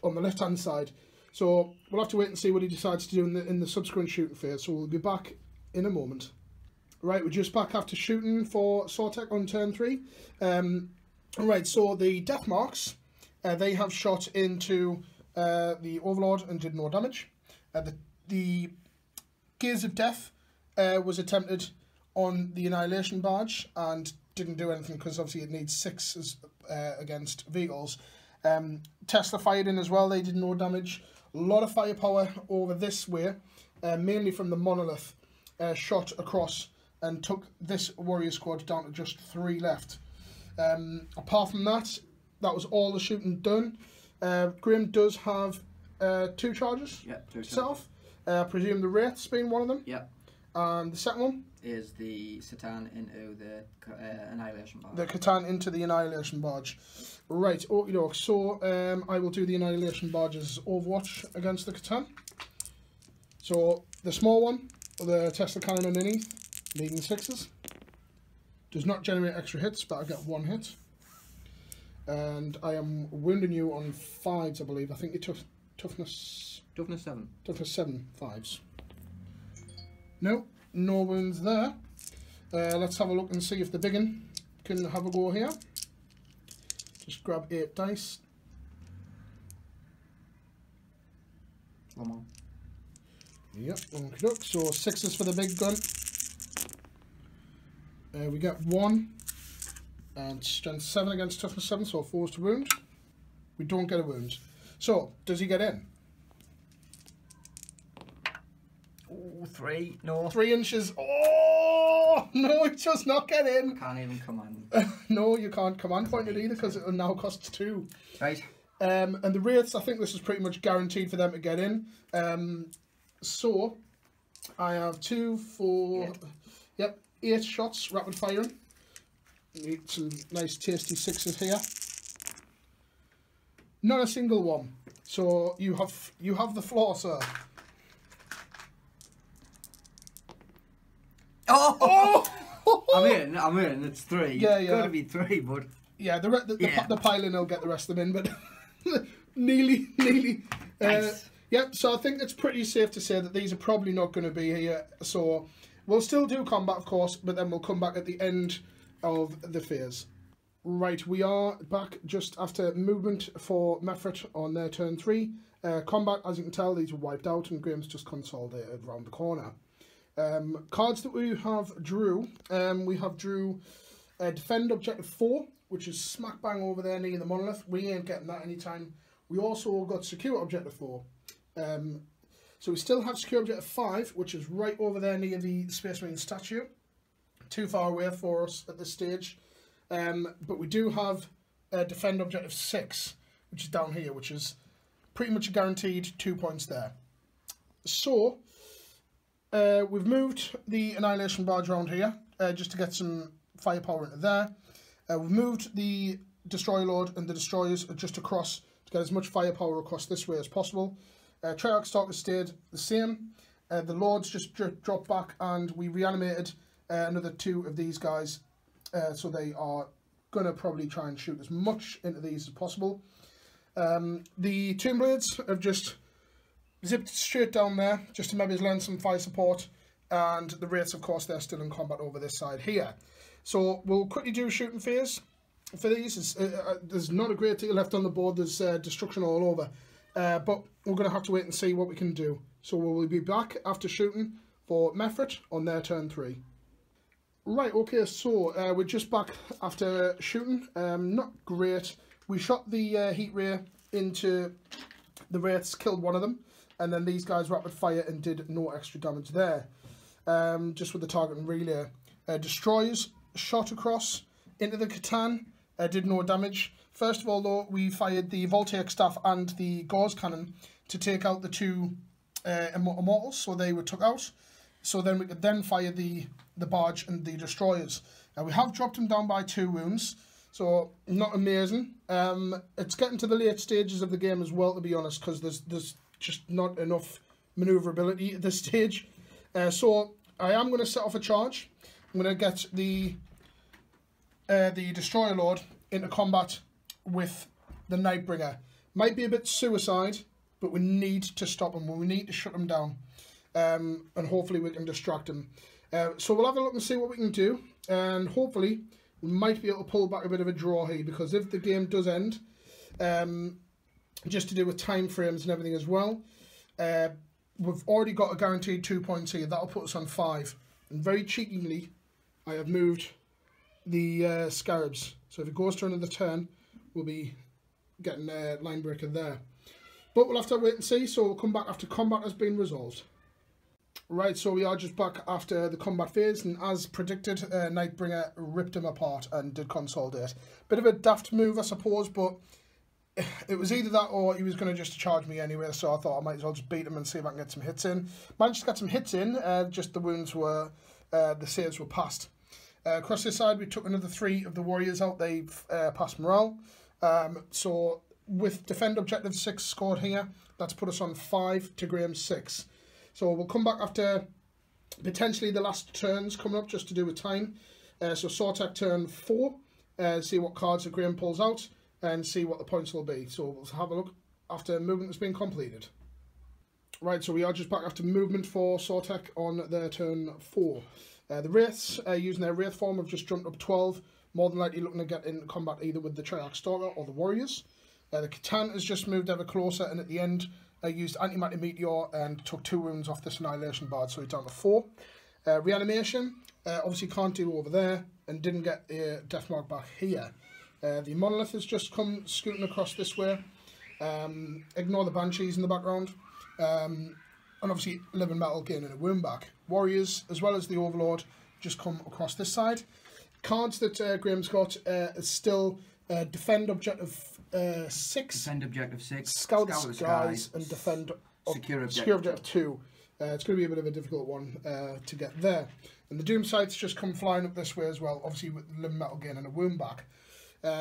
on the left-hand side. So we'll have to wait and see what he decides to do in the subsequent shooting phase. So we'll be back in a moment. Right, we're just back after shooting for Sortek on turn 3. Right, so the Death Marks, they have shot into the Overlord and did no damage. The Gaze of Death was attempted on the Annihilation Barge and didn't do anything, because obviously it needs 6 against vehicles. Tesla fired in as well, they did no damage. A lot of firepower over this way, mainly from the Monolith, shot across and took this warrior squad down to just 3 left. Apart from that, that was all the shooting done. Graham does have 2 charges. Yep, 2 itself. I presume the Wraiths being one of them. Yep. And the second one? Is the Catan into the Annihilation Barge. The Catan into the Annihilation Barge. Right, okie doke. So I will do the Annihilation Barge's Overwatch against the Catan. So the small one, the Tesla cannon underneath, needing 6s. Does not generate extra hits, but I get 1 hit. And I am wounding you on 5s, I believe. I think you took toughness 7. Toughness 7, 5s. No, no wounds there. Let's have a look and see if the big one can have a go here. Just grab 8 dice. 1 more. Yep, okay, look. So 6s for the big gun. We get 1 and strength 7 against toughness 7, so 4s to wound. We don't get a wound. So does he get in? Oh, 3. No. 3 inches. Oh no, it does not get in. Can't even command. No, you can't command point it either, because it now costs 2. Right. And the Wraiths, I think this is pretty much guaranteed for them to get in. So I have 2, 4, yep, 8 shots rapid firing. Need some nice tasty 6s here. Not a single one. So you have the floor, sir. Oh! I'm in. It's 3. Yeah, It's got to be 3, but yeah, the piling will get the rest of them in, but nearly. Nice. Yep. So I think it's pretty safe to say that these are probably not going to be here. So We'll still do combat, of course, but then we'll come back at the end of the phase. Right, we are back just after movement for Mefret on their turn 3. Combat, as you can tell, these were wiped out and Graham's just consolidated around the corner. Cards that we have drew, Defend Objective 4, which is smack bang over there near the Monolith. We ain't getting that anytime. We also got Secure Objective 4. So we still have Secure Objective 5, which is right over there near the Space Marine statue. Too far away for us at this stage. But we do have Defend Objective 6, which is down here, which is pretty much a guaranteed 2 points there. So, we've moved the Annihilation Barge around here, just to get some firepower into there. We've moved the Destroyer Lord and the Destroyers just across to get as much firepower across this way as possible. Treyarch stock has stayed the same. The Lords just dropped back and we reanimated another 2 of these guys. So they are going to probably try and shoot as much into these as possible. The Tomb Blades have just zipped straight down there, just to maybe lend some fire support. And the Wraiths, of course, they're still in combat over this side here. So we'll quickly do a shooting phase for these. There's not a great deal left on the board. There's destruction all over. But we're going to have to wait and see what we can do. So we'll be back after shooting for Mefret on their turn 3. Right, okay, so we're just back after shooting. Not great. We shot the heat ray into the Wraiths, killed one of them, and then these guys rapid fire and did no extra damage there. Just with the target and relay. Destroyers shot across into the Catan, did no damage. First of all, though, we fired the Voltaic Staff and the Gauze Cannon to take out the 2 Immortals, so they were took out. So then we could then fire the Barge and the Destroyers. We have dropped them down by 2 wounds, so not amazing. It's getting to the late stages of the game as well, to be honest, because there's just not enough manoeuvrability at this stage. So I am going to set off a charge. I'm going to get the Destroyer Lord into combat with the Nightbringer. Might be a bit suicide, but we need to stop him. We need to shut him down. And hopefully we can distract him. So we'll have a look and see what we can do. And hopefully we might be able to pull back a bit of a draw here. Because if the game does end, just to do with time frames and everything as well, we've already got a guaranteed 2 points here. That'll put us on 5. And very cheekily, I have moved the Scarabs. So if it goes to another turn, we'll be getting a line breaker there. But we'll have to wait and see. So we'll come back after combat has been resolved. Right, so we are just back after the combat phase, and as predicted, Nightbringer ripped him apart and did consolidate. Bit of a daft move, I suppose, but it was either that or he was going to just charge me anyway, so I thought I might as well just beat him and see if I can get some hits in. Managed to get some hits in, just the wounds were, the saves were passed. Across this side, we took another 3 of the warriors out. They passed morale. So with Defend Objective 6 scored here, that's put us on 5 to Graham's 6. So we'll come back after potentially the last turns coming up, just to do with time. So Sortek turn 4, see what cards that Graham pulls out and see what the points will be. So we'll have a look after movement has been completed. Right, so we are just back after movement for Sortek on their turn 4. The Wraiths, using their Wraith form, have just jumped up 12, more than likely looking to get in combat either with the Treyarch Stalker or the Warriors. The Catan has just moved ever closer, and at the end used Antimatter Meteor and took 2 wounds off this Annihilation Barge, so he's down to 4. Reanimation, obviously can't do over there, and didn't get a death mark back here. The Monolith has just come scooting across this way. Ignore the Banshees in the background. And obviously Living Metal gaining a wound back. Warriors, as well as the Overlord, just come across this side. Cards that Graham's got is still Defend Objective 6. Defend Objective 6. Scout the Skies and Defend Secure Objective 2. It's going to be a bit of a difficult one to get there. And the Doom Sights just come flying up this way as well, obviously with Living Metal gaining a wound back.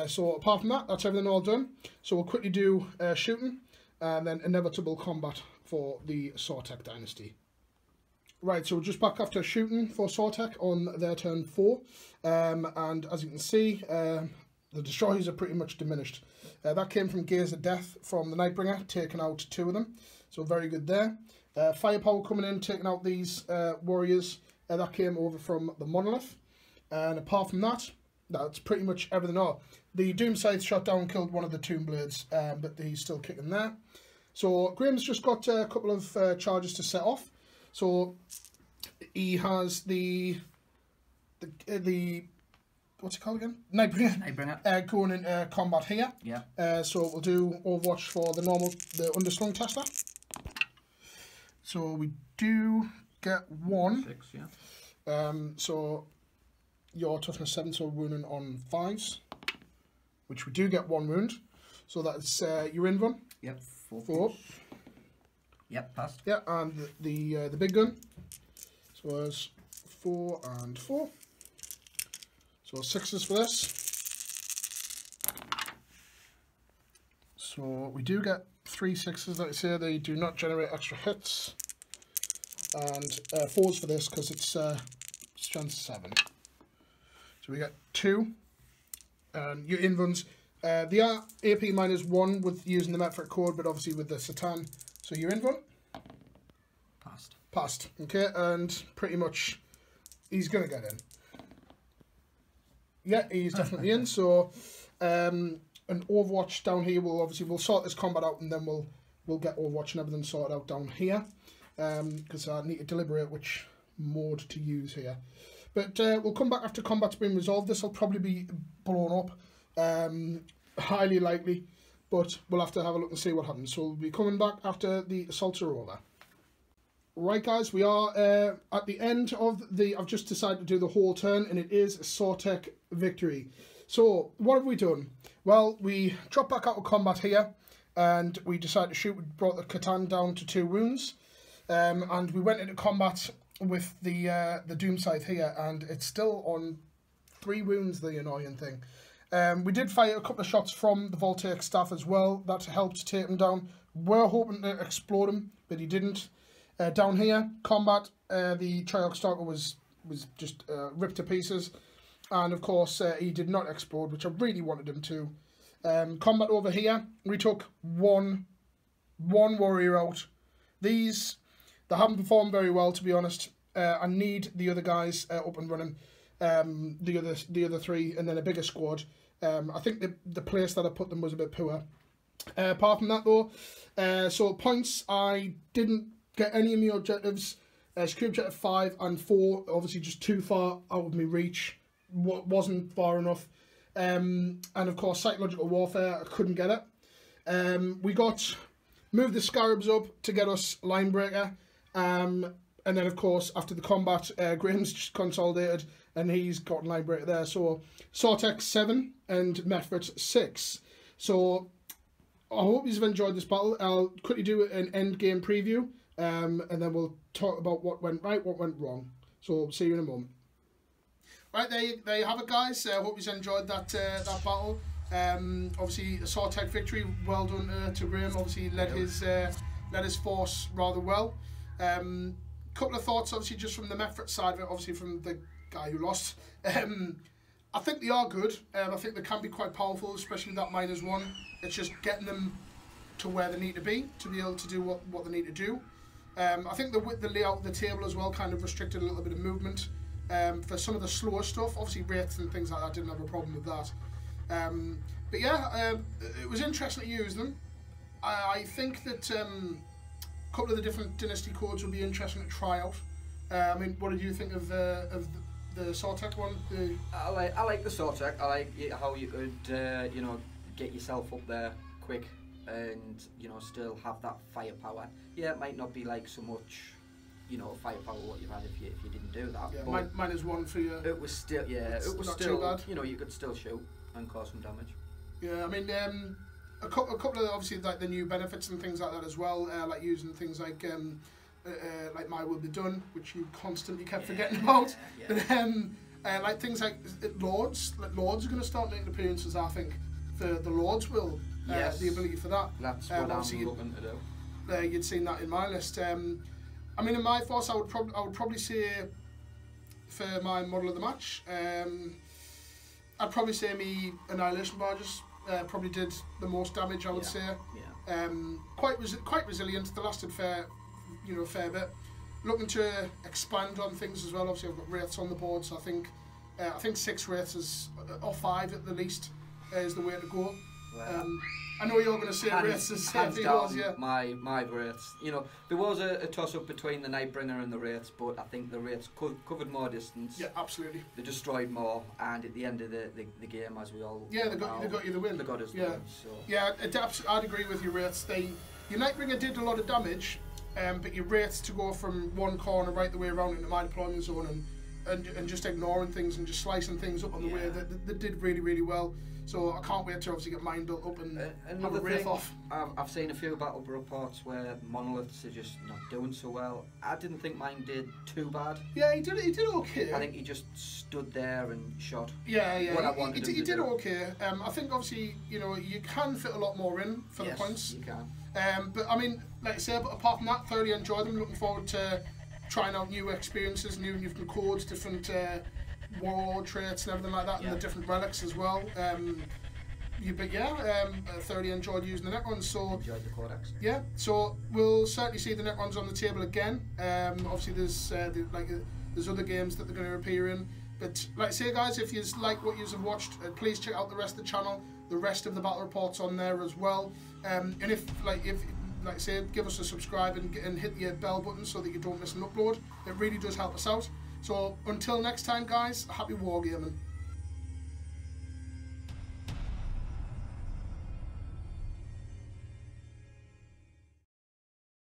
So apart from that, that's everything all done. So we'll quickly do shooting and then inevitable combat for the Sortek Dynasty. Right, so we're just back after shooting for Sortek on their turn 4. And as you can see, the Destroyers are pretty much diminished. That came from Gaze of Death from the Nightbringer, taking out 2 of them. So very good there. Firepower coming in, taking out these warriors. that came over from the Monolith. And apart from that, that's pretty much everything. The Doom Scythe shot down, killed one of the Tomb Blades, but he's still kicking there. So Graham's just got a couple of charges to set off. So he has the what's it called again? Nightbringer. Going into combat here. Yeah. So we'll do Overwatch for the underslung tester. So we do get 1. 6, yeah. So your toughness 7, so wounding on 5s, which we do get 1 wound. So that's your invuln. Yep. 4. Yep, passed. Yeah, and the big gun. So it's 4 and 4. So 6s for this. So we do get 3 6s, like I say, they do not generate extra hits. And 4s for this because it's strength 7. So we get 2. And your invuns, they are AP -1 with using the metric code, but obviously with the Satan. So your invuln? Passed. Passed. Okay, and pretty much he's going to get in. Yeah, he's definitely in. So an Overwatch down here, we'll sort this combat out, and then we'll get Overwatch and everything sorted out down here. Because I need to deliberate which mode to use here. But we'll come back after combat's been resolved. This will probably be blown up, highly likely, but we'll have to have a look and see what happens. So we'll be coming back after the assaults are over. Right, guys, we are at the end of I've just decided to do the whole turn, and it is a Sortek victory. So what have we done? Well, we dropped back out of combat here, and we decided to shoot. We brought the Catan down to 2 wounds. And we went into combat with the Doom Scythe here, and it's still on 3 wounds, the annoying thing. We did fire a couple of shots from the Voltaic staff as well. That helped take him down. We're hoping to explode him, but he didn't. Down here, combat, the Triarch Stalker was just ripped to pieces. And of course, he did not explode, which I really wanted him to. Combat over here, we took one warrior out. They haven't performed very well, to be honest. I need the other guys up and running, the other 3, and then a bigger squad. I think the place that I put them was a bit poor. Apart from that, though, so points, I didn't get any of my objectives. Secure objective 5 and 4, obviously just too far out of my reach. Wasn't far enough. And of course, psychological warfare, I couldn't get it. We moved the Scarabs up to get us Linebreaker. And then, of course, after the combat, Graham's just consolidated, and he's got Linebreaker there. So, Sortek 7 and Mephrit 6. So, I hope you've enjoyed this battle. I'll quickly do an end game preview, and then we'll talk about what went right, what went wrong. So, see you in a moment. Right, there you have it, guys. I hope you've enjoyed that battle. Obviously, a Sortek victory. Well done to Graham. Obviously, led his force rather well. Couple of thoughts, obviously, just from the Mephrit side of it, obviously from the guy who lost. I think they are good. I think they can be quite powerful, especially that -1. It's just getting them to where they need to be able to do what they need to do. I think the layout of the table as well kind of restricted a little bit of movement. For some of the slower stuff, obviously wraiths and things like that, didn't have a problem with that. But yeah, it was interesting to use them. I think that a couple of the different dynasty codes would be interesting to try out. I mean, what did you think of the Sortek one? I like the Sortek. I like how you could get yourself up there quick and still have that firepower. Yeah, it might not be like so much firepower what you had if you didn't do that. Yeah, -1 for you. It was still it was still too bad. You could still shoot and cause some damage. Yeah, I mean a couple of obviously like the new benefits and things like that as well, like using things like My Will Be Done, which you constantly kept forgetting about. Yeah. Like things like Lords. Like Lords are going to start making appearances, I think, for the Lord's Will. Yes. The ability for that. That's what I'm looking to do. You'd seen that in my list. I mean, in my force, I would probably say for my model of the match, I'd probably say me Annihilation Barges probably did the most damage. I would say. Yeah. Quite resilient. They lasted fair bit. looking to expand on things as well. Obviously, I've got wraiths on the board, so I think 6 wraiths is, or 5 at the least, is the way to go. Well, I know you're going to say wraiths is hands down, yeah. My wraiths. You know, there was a toss-up between the Nightbringer and the wraiths, but I think the wraiths covered more distance. Yeah, absolutely. They destroyed more, and at the end of the game, as we all they got you the win. They got us the win. So. Yeah, I'd agree with your wraiths. Your Nightbringer did a lot of damage, but your wraiths to go from one corner right the way around into my deployment zone and just ignoring things and just slicing things up on the way, that did really, really well. So I can't wait to obviously get mine built up and have a wraith off. I've seen a few battle reports where monoliths are just not doing so well. I didn't think mine did too bad. Yeah, he did okay. I think he just stood there and shot. Yeah. He did okay. I think obviously, you know, you can fit a lot more in for the points. You can. But I mean, like I said, but apart from that, thoroughly enjoyed them. Looking forward to trying out new experiences, new different codes, different warlord traits and everything like that, and the different relics as well. Thoroughly enjoyed using the Necrons. So enjoyed the codex. Yeah, so we'll certainly see the Necrons on the table again. Obviously, there's other games that they're going to appear in. But like I say, guys, if you like what you've watched, please check out the rest of the channel. The rest of the battle reports on there as well. And if I say, give us a subscribe and hit the bell button so that you don't miss an upload. It really does help us out. So until next time, guys, happy wargaming.